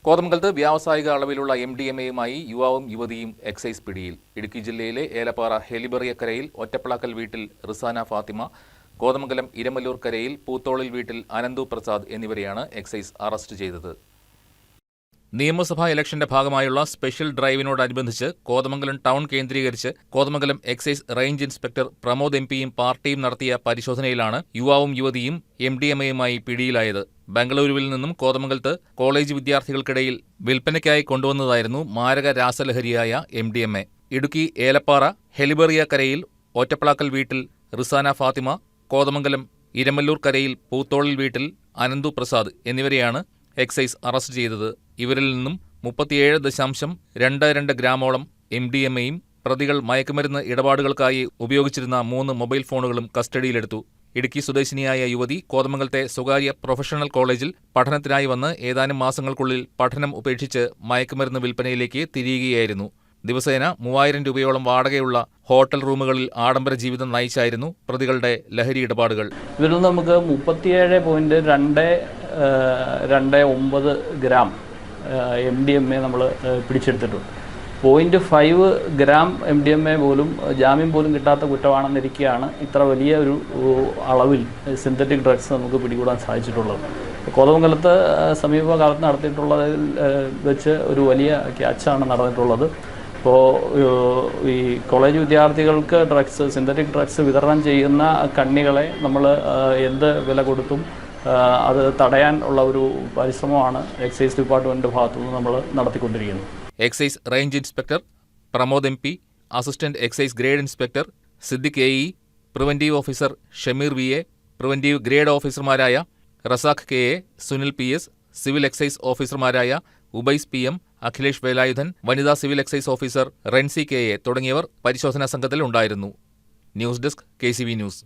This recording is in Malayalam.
കോതമംഗലത്ത് വ്യാവസായിക അളവിലുള്ള MDMA-യുമായി യുവാവും യുവതിയും എക്സൈസ് പിടിയിൽ. ഇടുക്കി ജില്ലയിലെ ഏലപ്പാറ ഹെലിബറിയക്കരയിൽ ഒറ്റപ്പളക്കൽ വീട്ടിൽ റിസാന ഫാത്തിമ, കോതമംഗലം ഇരമല്ലൂർ കരയിൽ പൂത്തോളിൽ വീട്ടിൽ അനന്തു പ്രസാദ് എന്നിവരെയാണ് എക്സൈസ് അറസ്റ്റ് ചെയ്തത്. നിയമസഭാ ഇലക്ഷന്റെ ഭാഗമായുള്ള സ്പെഷ്യൽ ഡ്രൈവിനോടനുബന്ധിച്ച് കോതമംഗലം ടൗൺ കേന്ദ്രീകരിച്ച് Kothamangalam excise range inspector Pramod MP-യും പാർട്ടിയും നടത്തിയ പരിശോധനയിലാണ് യുവാവും യുവതിയും MDMA-യുമായി പിടിയിലായത്. ബംഗളൂരുവിൽ നിന്നും കോതമംഗലത്ത് കോളേജ് വിദ്യാർത്ഥികൾക്കിടയിൽ വിൽപ്പനയ്ക്കായി കൊണ്ടുവന്നതായിരുന്നു മാരക രാസലഹരിയായ MDMA. ഇടുക്കി ഏലപ്പാറ ഹെലിബറിയ കരയിൽ ഒറ്റപ്പളക്കൽ വീട്ടിൽ റിസാന ഫാത്തിമ, കോതമംഗലം ഇരമല്ലൂർ കരയിൽ പൂത്തോളിൽ വീട്ടിൽ അനന്തു പ്രസാദ് എന്നിവരെയാണ് എക്സൈസ് അറസ്റ്റ് ചെയ്തത്. ഇവരിൽ നിന്നും 37.22 ഗ്രാമോളം MDMA-യും പ്രതികൾ മയക്കുമരുന്ന് ഇടപാടുകൾക്കായി ഉപയോഗിച്ചിരുന്ന 3 മൊബൈൽ ഫോണുകളും കസ്റ്റഡിയിലെടുത്തു. ഇടുക്കി സ്വദേശിനിയായ യുവതി കോതമംഗലത്തെ സ്വകാര്യ പ്രൊഫഷണൽ കോളേജിൽ പഠനത്തിനായി വന്ന് ഏതാനും മാസങ്ങൾക്കുള്ളിൽ പഠനം ഉപേക്ഷിച്ച് മയക്കുമരുന്ന് വിൽപ്പനയിലേക്ക് തിരിയുകയായിരുന്നു. ദിവസേന 3000 രൂപയോളം വാടകയുള്ള ഹോട്ടൽ റൂമുകളിൽ ആഡംബര ജീവിതം നയിച്ചായിരുന്നു പ്രതികളുടെ ലഹരി ഇടപാടുകൾ. ഇവരിൽ നിന്ന് നമുക്ക് 37.29 ഗ്രാം MDMA നമ്മൾ പിടിച്ചെടുത്തിട്ടുണ്ട്. 0.5 ഗ്രാം MDMA പോലും ജാമ്യം പോലും കിട്ടാത്ത കുറ്റമാണെന്നിരിക്കെയാണ് ഇത്ര വലിയ ഒരു അളവിൽ സിന്തറ്റിക് ഡ്രഗ്സ് നമുക്ക് പിടികൂടാൻ സാധിച്ചിട്ടുള്ളത്. കോതമംഗലത്ത് സമീപകാലത്ത് നടത്തിയിട്ടുള്ളതിൽ വെച്ച് ഒരു വലിയ ക്യാച്ചാണ് നടന്നിട്ടുള്ളത്. ഇപ്പോൾ ഈ കോളേജ് വിദ്യാർത്ഥികൾക്ക് സിന്തറ്റിക് ഡ്രഗ്സ് വിതരണം ചെയ്യുന്ന കണ്ണികളെ നമ്മൾ എന്ത് വില കൊടുത്തും അത് തടയാൻ ഉള്ള ഒരു പരിശ്രമമാണ് എക്സൈസ് ഡിപ്പാർട്ട്മെൻറ്റിൻ്റെ ഭാഗത്തുനിന്ന് നമ്മൾ നടത്തിക്കൊണ്ടിരിക്കുന്നത്. Excise range inspector Pramod MP, assistant excise grade inspector Siddique AE, preventive officer Shameer VA, preventive grade ഓഫീസർമാരായ Razak KA, Sunil PS, civil excise ഓഫീസർമാരായ ഉബൈസ് PM, അഖിലേഷ് വേലായുധൻ, വനിതാ civil excise officer Rency KA തുടങ്ങിയവർ പരിശോധനാ സംഘത്തിൽ ഉണ്ടായിരുന്നു. News desk KCV news.